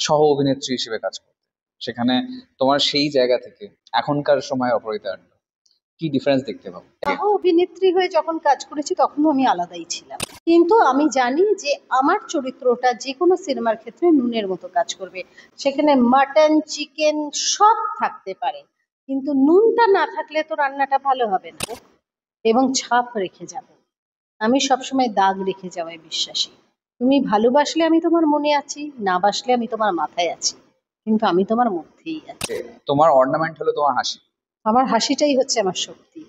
সহ অভিনেত্রী হিসেবে কাজ করতে, সেখানে তোমার সেই জায়গা থেকে এখনকার সময় অপরিতার্য, কি ডিফারেন্স দেখতে পাবো? সহ অভিনেত্রী হয়ে যখন কাজ করেছি তখনও আমি আলাদাই ছিলাম, কিন্তু আমি জানি যে আমার চরিত্রটা যে কোনো সিনেমার ক্ষেত্রে নুনের মতো কাজ করবে। সেখানে মাটন, চিকেন সব থাকতে পারে, কিন্তু নুনটা না থাকলে তো রান্নাটা ভালো হবে না, এবং ছাপ রেখে যাব। আমি সবসময় দাগ রেখে যাওয়ায় বিশ্বাসী। তুমি ভালোবাসলে আমি তোমার মনে আছি, না বাসলে আমি তোমার মাথায় আছি, কিন্তু আমি তোমার মধ্যেই আছি। তোমার অর্নামেন্ট হলো তোমার হাসি। আমার হাসিটাই হচ্ছে আমার শক্তি।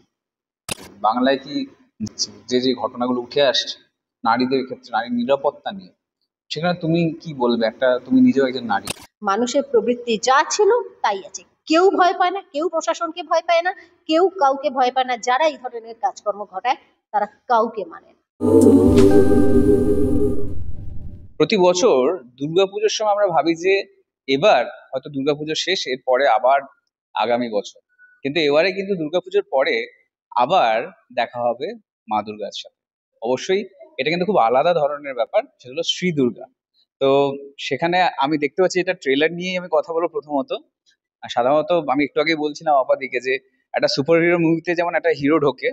বাংলায় কি যে যে ঘটনাগুলো উঠে আসছে নারীদের ক্ষেত্রে, নারীর নিরাপত্তা নিয়ে, সেখানে তুমি কি বলবে? তুমি নিজেও একজন নারী। মানুষের প্রবৃত্তি যা ছিল তাই আছে। কেউ ভয় পায় না, কেউ প্রশাসনকে ভয় পায় না, কেউ কাউকে ভয় পায় না। যারা এই ধরনের কাজকর্ম ঘটায় তারা কাউকে মানে না। প্রতি বছর দুর্গাপুজোর সময় আমরা ভাবি যে এবার হয়তো দুর্গাপুজো শেষ, এরপরে আবার আগামী বছর, কিন্তু এবারে কিন্তু দুর্গাপুজোর পরে আবার দেখা হবে মা দুর্গার সাথে। অবশ্যই এটা কিন্তু খুব আলাদা ধরনের ব্যাপার, সেটা হলো শ্রী দুর্গা। তো সেখানে আমি দেখতে পাচ্ছি, এটা ট্রেলার নিয়েই আমি কথা বলবো প্রথমত। আর সাধারণত আমি একটু আগে বলছিলাম আপাদিকে যে একটা সুপার হিরো মুভিতে যেমন একটা হিরো ঢোকে,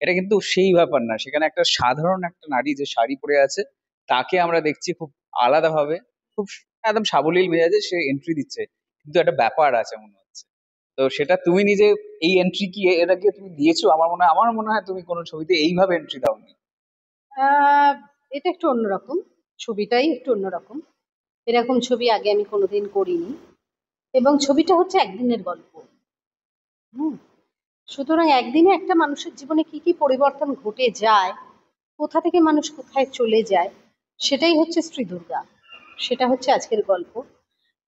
এটা কিন্তু সেই ব্যাপার না। সেখানে একটা সাধারণ একটা নারী যে শাড়ি পরে আছে, তাকে আমরা দেখছি খুব আলাদাভাবে, খুব একদম সাবলীল মেজাজে সে এন্ট্রি দিচ্ছে, কিন্তু একটা ব্যাপার আছে মনে হচ্ছে। তো সেটা তুমি নিজে এই এন্ট্রি কি এর আগে তুমি দিয়েছো? আমার মনে হয় তুমি কোনো ছবিতে এইভাবে এন্ট্রি দাওনি। আহ, এটা একটু অন্যরকম, ছবিটাই একটু অন্যরকম। এরকম ছবি আগে আমি কোনোদিন করিনি, এবং ছবিটা হচ্ছে একদিনের গল্প। হুম, সুতরাং একদিনে একটা মানুষের জীবনে কি কি পরিবর্তন ঘটে যায়, কোথা থেকে মানুষ কোথায় চলে যায়, সেটাই হচ্ছে শ্রী দুর্গা। সেটা হচ্ছে আজকের গল্প,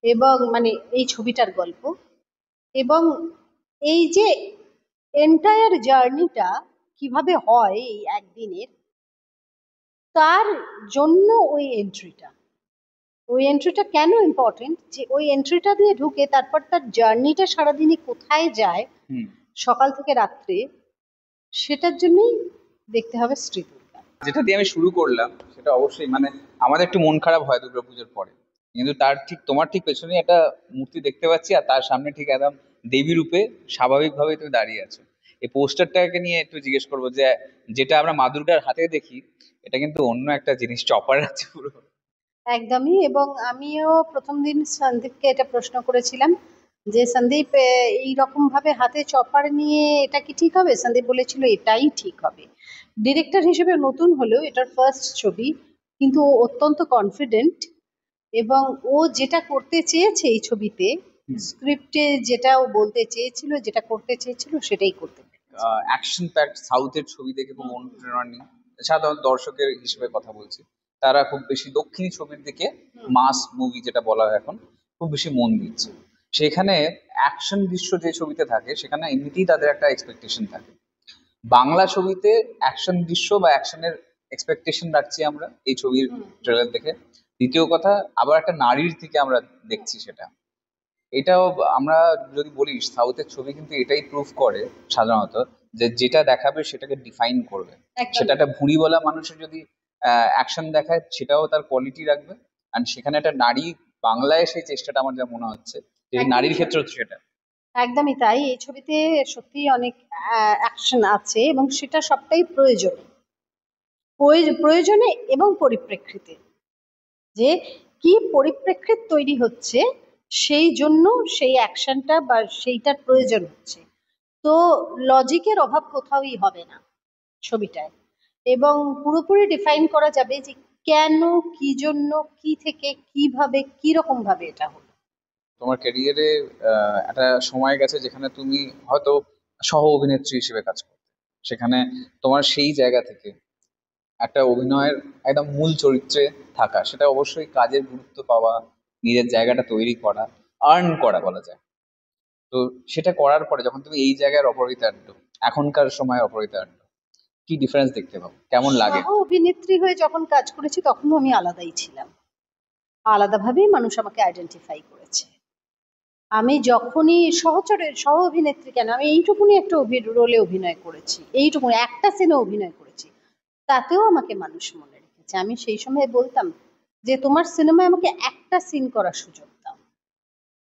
এবং মানে এই ছবিটার গল্প। এবং এই যে এন্টায়ার জার্নিটা কিভাবে হয় এই একদিনের, তার জন্য ওই এন্ট্রিটা কেন ইম্পর্টেন্ট, যে ওই এন্ট্রিটা দিয়ে ঢুকে তারপর তার জার্নিটা সারাদিনই কোথায় যায়, হুম। সকাল থেকে রাত্রে, সেটার জন্যই দেখতে হবে শ্রী দুর্গা। যেটা দিয়ে আমি শুরু করলাম সেটা অবশ্যই মানে আমাদের একটু মন খারাপ হয় দুর্গাপুজোর পরে, কিন্তু তার ঠিক তোমার ঠিক পেছনে একটা মূর্তি দেখতে পাচ্ছি, আর তার সামনে ঠিক একদম দেবী রূপে স্বাভাবিকভাবে তুমি দাঁড়িয়ে আছো। এই পোস্টারটাকে নিয়ে একটু জিজ্ঞেস করবো যে যেটা আমরা মা দুর্গার হাতে দেখি, এটা কিন্তু অন্য একটা জিনিস, চপার আছে পুরো। একদমই। এবং আমিও প্রথম দিন সন্দীপকে এটা প্রশ্ন করেছিলাম যে সন্দীপ, এই রকম ভাবে হাতে চপার নিয়ে এটা কি ঠিক হবে? সন্দীপ বলেছিল এটাই ঠিক হবে। ডিরেক্টর হিসেবে নতুন হলেও এটার ফার্স্ট ছবি, কিন্তু ও অত্যন্ত কনফিডেন্ট, এবং ও যেটা করতে চেয়েছে এই ছবিতে, স্ক্রিপ্টে যেটা ও বলতে চেয়েছিল, যেটা করতে চেয়েছিল, সেটাই করতে পেরেছে। অ্যাকশন প্যাকড সাউথের ছবি দেখে খুব অনুপ্রেরণা নিই। সাধারণ দর্শকের হিসেবে কথা বলছি, তারা খুব বেশি দক্ষিণী ছবির দিকে, মাস মুভি যেটা বলা হয় এখন, খুব বেশি মন দিচ্ছে। সেখানে অ্যাকশন দৃশ্য যে ছবিতে থাকে সেখানে এমনিতেই তাদের একটা এক্সপেকটেশন থাকে। বাংলা ছবিতে অ্যাকশন দৃশ্য বা অ্যাকশনের এক্সপেকটেশন রাখছি আমরা এই ছবির ট্রেলার দেখে। দ্বিতীয় কথা, আবার একটা নারীর থেকে আমরা দেখছি সেটা। এটাও আমরা যদি বলি, সাউথের ছবি কিন্তু এটাই প্রুভ করে সাধারণত, যে যেটা দেখাবে সেটাকে ডিফাইন করবে। সেটা একটা ভুঁড়িওয়ালা মানুষের যদি অ্যাকশন দেখায়, সেটাও তার কোয়ালিটি রাখবে। আর সেখানে একটা নারী, বাংলায় সেই চেষ্টাটা আমার যা মনে হচ্ছে, যে নারীর ক্ষেত্রেও সেটা। একদমই তাই। এই ছবিতে সত্যিই অনেক অ্যাকশন আছে, এবং সেটা সবটাই প্রয়োজনে, প্রয়োজনে এবং পরিপ্রেক্ষিতে, যে কি পরিপ্রেক্ষিত তৈরি হচ্ছে, সেই জন্য সেই অ্যাকশনটা বা সেইটার প্রয়োজন হচ্ছে। তো লজিকের অভাব কোথাওই হবে না ছবিটায়, এবং পুরোপুরি ডিফাইন করা যাবে যে কেন, কি জন্য, কি থেকে, কিভাবে, কি রকম ভাবে এটা হলো। তোমার ক্যারিয়ারে একটা সময় গেছে যেখানে তুমি হয়তো সহ অভিনেত্রী হিসেবে কাজ করতে, সেখানে তোমার সেই জায়গা থেকে একটা অভিনয়ের একদম মূল চরিত্রে থাকা, সেটা অবশ্যই কাজের গুরুত্ব পাওয়া, নিজের জায়গাটা তৈরি করা, আর্ন করা বলা যায়। তো সেটা করার পরে যখন তুমি এই জায়গার অপরিতার্য, এখনকার সময় অপরিতার্য, কি ডিফারেন্স দেখতে পাবো? কেমন লাগে? সহ অভিনেত্রী হয়ে যখন কাজ করেছি তখনও আমি আলাদাই ছিলাম, আলাদাভাবেই মানুষ আমাকে আইডেন্টিফাই করেছে। আমি যখনই সহ অভিনেত্রী কেন, আমি এইটুকুনি একটা রোলে অভিনয় করেছি, এইটুকুনি একটা সিনে অভিনয় করেছি, তাতেও আমাকে মানুষ মনে রেখেছে। আমি সেই সময় বলতাম যে তোমার সিনেমায় আমাকে একটা সিন করার সুযোগ দাও,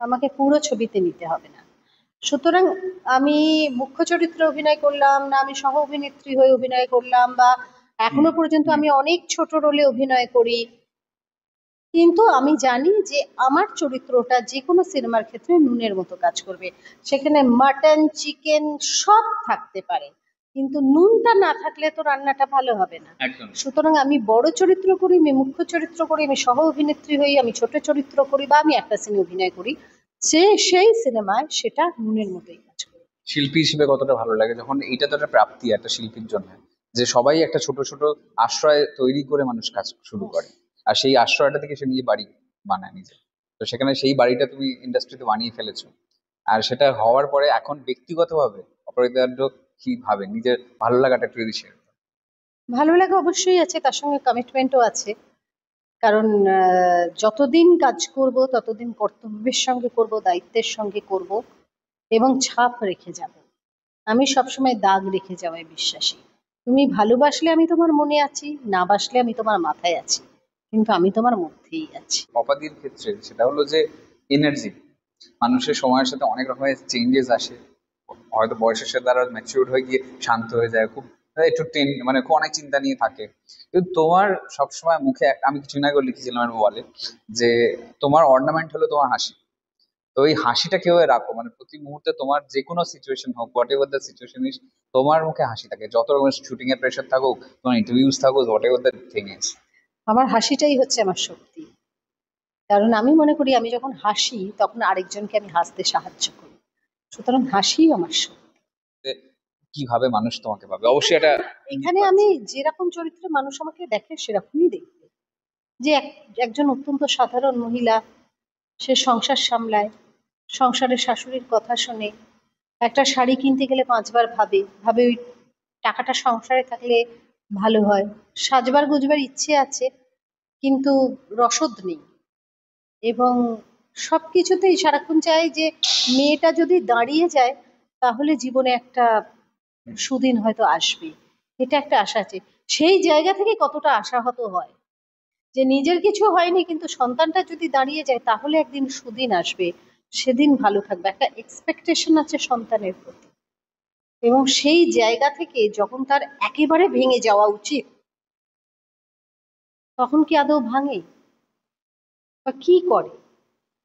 আমাকে পুরো ছবিতে নিতে হবে না। সুতরাং আমি মুখ্য চরিত্রে অভিনয় করলাম না আমি সহ অভিনেত্রী হয়ে অভিনয় করলাম, বা এখনো পর্যন্ত আমি অনেক ছোট রোলে অভিনয় করি, কিন্তু আমি জানি যে আমার চরিত্রটা যে কোনো সিনেমার ক্ষেত্রে নুনের মতো কাজ করবে। সেখানে মাটন, চিকেন সব থাকতে পারে, কিন্তু নুনটা না থাকলে তো রান্নাটা ভালো হবে না। একদম। সুতরাং আমি বড় চরিত্র করি, আমি মুখ্য চরিত্র করি, আমি সহ অভিনেত্রী হই, আমি ছোট চরিত্র করি, বা আমি একটা সিনে অভিনয় করি, সেই সিনেমায় সেটা নুনের মতোই কাজ করে। শিল্পী হিসেবে কতটা ভালো লাগে যখন এইটা তো একটা প্রাপ্তি একটা শিল্পীর জন্য, যে সবাই একটা ছোট ছোট আশ্রয় তৈরি করে মানুষ কাজ শুরু করে, আর সেই আশ্রয়টা থেকে সে নিজে বাড়ি বানায় নিজে। তো সেখানে সেই বাড়িটা তুমি ইন্ডাস্ট্রিতে বানিয়ে ফেলেছো, আর সেটা হওয়ার পরে এখন ব্যক্তিগতভাবে অপরাজিতা কি ভাবে নিজের ভালো লাগাটা একটু যদি share করো। ভালো লাগা অবশ্যই আছে, তার সঙ্গে কমিটমেন্টও আছে। কারণ যতদিন কাজ করব ততদিন কর্তব্যের সঙ্গে করব, দায়িত্বের সঙ্গে করব, এবং ছাপ রেখে যাব। আমি সবসময় দাগ রেখে যাওয়ায় বিশ্বাসী। তুমি ভালোবাসলে আমি তোমার মনে আছি, না বাসলে আমি তোমার মাথায় আছি, কিন্তু আমি তোমার মধ্যেই আছি। অপাদির ক্ষেত্রে সেটা হলো যে এনার্জি, মানুষের সময়ের সাথে অনেক রকমের চেঞ্জেস আসে, হয়তো বয়সের সাথে তারা ম্যাচিউর হয়ে গিয়ে শান্ত হয়ে যায়, খুব একটু মানে খুব অনেক চিন্তা নিয়ে থাকে। কিন্তু তোমার সবসময় মুখে আমি কিছুদিন আগে লিখেছিলাম আমার বলে যে তোমার অর্নামেন্ট হলো তোমার হাসি। তো ওই হাসিটা কিভাবে রাখো, মানে প্রতি মুহূর্তে তোমার যে কোনো সিচুয়েশন হোক, হোয়াট এভার দ্য সিচুয়েশন ইস, তোমার মুখে হাসি থাকে, যত রকমের শুটিং এর প্রেশার থাকুক, তোমার ইন্টারভিউস থাকুক, what ever the thing is. আমার হাসিটাই হচ্ছে আমার শক্তি। কারণ আমি মনে করি আমি যখন হাসি তখন আরেকজনকে আমি হাসতে সাহায্য করি। সুতরাং হাসিই আমার শক্তি। কিভাবে মানুষ তোমাকে পাবে, অবশ্যই এটা এখানে আমি যেরকম চরিত্রে মানুষ আমাকে দেখে সেরকমই দেখবে। যে একজন অত্যন্ত সাধারণ মহিলা, সে সংসার সামলায়, সংসারের শাশুড়ির কথা শোনে, একটা শাড়ি কিনতে গেলে 5বার ভাবে, ভাবে ওই টাকাটা সংসারে থাকলে ভালো হয়। সাজবার গুজবার ইচ্ছে আছে, কিন্তু রসদ নেই, এবং সবকিছুতেই সারাক্ষণ চাই যে মেয়েটা যদি দাঁড়িয়ে যায় তাহলে জীবনে একটা সুদিন হয়তো আসবে, এটা একটা আশা আছে। সেই জায়গা থেকে কতটা আশাহত হয় যে নিজের কিছু হয়নি কিন্তু সন্তানটা যদি দাঁড়িয়ে যায় তাহলে একদিন সুদিন আসবে, সেদিন ভালো থাকবে, একটা এক্সপেকটেশন আছে সন্তানের প্রতি। এবং সেই জায়গা থেকে যখন তার একেবারে ভেঙে যাওয়া উচিত, তখন কি আদৌ ভাঙে বা কি করে,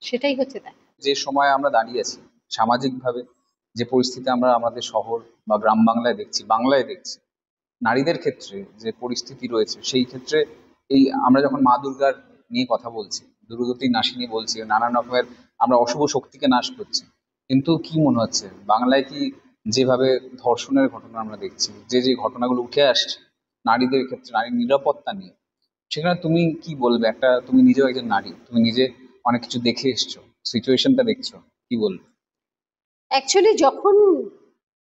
সেটাই হচ্ছে তাই। যে সময় আমরা দাঁড়িয়ে আছি সামাজিকভাবে, যে পরিস্থিতি আমরা আমাদের শহর বা গ্রাম বাংলায় দেখছি, বাংলায় দেখছি, নারীদের ক্ষেত্রে যে পরিস্থিতি রয়েছে, সেই ক্ষেত্রে এই আমরা যখন মা দুর্গার নিয়ে কথা বলছি, দুর্গতি নাশিনী বলছি, নানান রকমের আমরা অশুভ শক্তিকে নাশ করছি, কিন্তু কি মনে হচ্ছে বাংলায় কি যেভাবে ধর্ষণের ঘটনা আমরা দেখছি, যে যে ঘটনাগুলো উঠে আসছে নারীদের ক্ষেত্রে, নারীর নিরাপত্তা নিয়ে, সেখানে তুমি কি বলবে? একটা তুমি নিজেও একজন নারী, তুমি নিজে অনেক কিছু দেখে এসছো, সিচুয়েশনটা দেখছো, কি বলবে? অ্যাকচুয়ালি যখন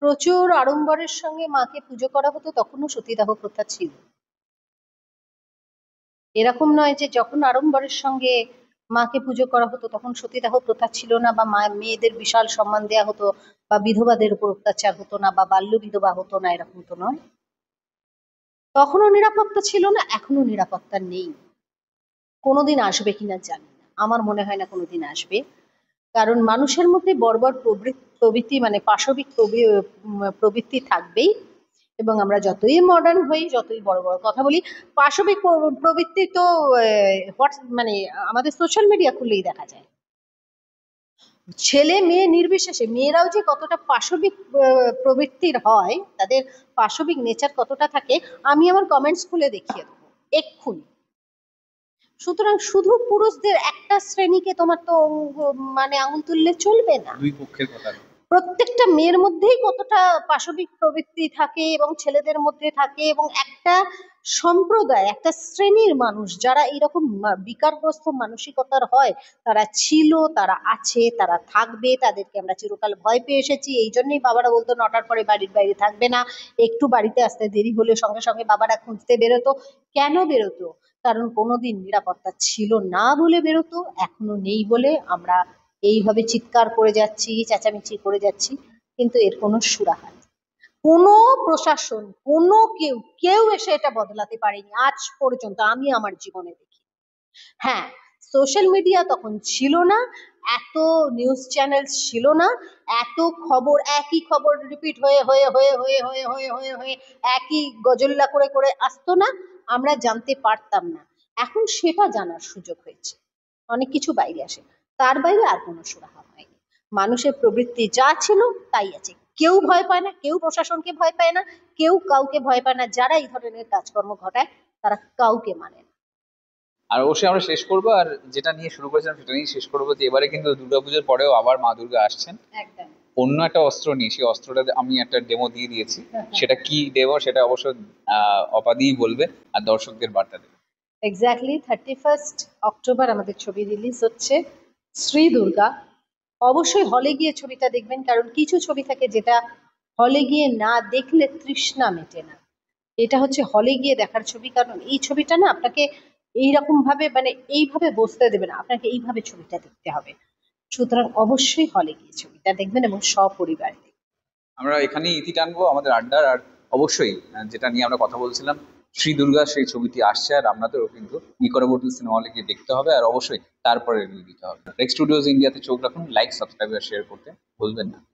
প্রচুর আড়ম্বরের সঙ্গে মাকে পুজো করা হতো তখনও সতীদাহ প্রথা ছিল। এরকম নয় যে যখন আড়ম্বরের সঙ্গে মাকে পুজো করা হতো তখন সতীদাহ প্রথা ছিল না, বা মেয়েদের বিশাল সম্মান দেওয়া হতো, বা বিধবাদের উপর অত্যাচার হতো না, বা বাল্য বিধবা হতো না, এরকম তো নয়। তখনও নিরাপত্তা ছিল না, এখনো নিরাপত্তা নেই। কোনোদিন আসবে কিনা জানি না, আমার মনে হয় না কোনোদিন আসবে। কারণ মানুষের মধ্যে বর্বর প্রবৃত্তি, মানে পাশবিক প্রবৃত্তি থাকবেই। এবং আমরা যতই মডার্ন হই, যতই বড় বড় কথা বলি, পাশবিক প্রবৃত্তি তো মানে আমাদের সোশ্যাল মিডিয়া খুললেই দেখা যায়। ছেলে মেয়ে নির্বিশেষে মেয়েরাও যে কতটা পাশবিক প্রবৃত্তির হয়, তাদের পাশবিক নেচার কতটা থাকে, আমি আমার কমেন্টস খুলে দেখিয়ে দেবো এক্ষুনি। সুতরাং শুধু পুরুষদের একটা শ্রেণীকে তোমার তো মানে আঙুল তুললে চলবে না। দুই পক্ষের কথা। প্রত্যেকটা মেয়ের মধ্যেই কতটা পাশবিক প্রবৃত্তি থাকে এবং ছেলেদের মধ্যে থাকে, এবং একটা সম্প্রদায়, একটা শ্রেণীর মানুষ যারা এইরকম বিকারগ্রস্ত মানসিকতার হয়, তারা ছিল, তারা আছে, তারা থাকবে, তাদেরকে আমরা চিরকাল ভয় পেয়ে এসেছি। এই জন্যই বাবারা বলতো 9টার পরে বাড়ির বাইরে থাকবে না, একটু বাড়িতে আসতে দেরি হলে সঙ্গে সঙ্গে বাবারা খুঁজতে বেরোতো। কেন বেরোতো? কারণ কোনোদিন নিরাপত্তা ছিল না বলে বেরোতো, এখনো নেই বলে আমরা এইভাবে চিৎকার করে যাচ্ছি, চেঁচামেচি করে যাচ্ছি, কিন্তু এর কোনো সুরাহা নেই। কোনো প্রশাসন, কোনো কেউ এসে এটা বদলাতে পারেনি আজ পর্যন্ত, আমি আমার জীবনে দেখি। হ্যাঁ, সোশ্যাল মিডিয়া তখন ছিল না, এত নিউজ চ্যানেল ছিল না, এত খবর, একই খবর রিপিট হয়ে হয়ে হয়ে হয়ে হয়ে হয়ে হয়ে হয়ে একই গজল্লা করে করে আসতো না, আমরা জানতে পারতাম না। এখন সেটা জানার সুযোগ হয়েছে, অনেক কিছু বাইরে আসে, তার বাইরে আর কোনো সুরাহা হয়নি। মানুষের প্রবৃত্তি যা ছিল তাই আছে, কেউ ভয় পায় না, কেউ প্রশাসনকে ভয় পায় না, কেউ কাউকে ভয় পায় না, যারা এই ধরনের কাজকর্ম ঘটায় তারা কাউকে মানে না। আর অবশ্যই আমরা শেষ করবো, আর যেটা নিয়ে শুরু করেছিলাম সেটা নিয়ে শেষ করবো, যে এবারে কিন্তু দুর্গাপুজোর পরেও আবার মা দুর্গা আসছেন একদম। অন্য একটা অস্ত্র নিয়ে। সেই অস্ত্রটা আমি একটা ডেমো দিয়ে দিয়েছি, সেটা কি ডেমো সেটা অবশ্য অপাদিই বলবে আর দর্শকদের বার্তা দেবে। এক্স্যাক্টলি 31 অক্টোবর আমাদের ছবি রিলিজ হচ্ছে, শ্রী দুর্গা। অবশ্যই হলে গিয়ে ছবিটা দেখবেন, কারণ কিছু ছবি থাকে যেটা হলে গিয়ে না দেখলে তৃষ্ণা মেটে না। এটা হচ্ছে হলে গিয়ে দেখার ছবি, কারণ এই ছবিটা না আপনাকে এইরকম ভাবে মানে এইভাবে বসতে দেবে না, আপনাকে এইভাবে ছবিটা দেখতে হবে। সুতরাং অবশ্যই হলে গিয়ে ছবিটা দেখবেন এবং সপরিবারে দেখবেন। আমরা এখানেই ইতি টানবো আমাদের আড্ডার। আর অবশ্যই যেটা নিয়ে আমরা কথা বলছিলাম, শ্রী দুর্গা সেই ছবিটি আসছে, আর আপনাদেরও কিন্তু নিকটবর্তী সিনেমা হলে গিয়ে দেখতে হবে, আর অবশ্যই তারপরে রিভিউ দিতে হবে। নেক্সট স্টুডিওজ ইন্ডিয়াতে চোখ রাখুন, লাইক, সাবস্ক্রাইব আর শেয়ার করতে ভুলবেন না।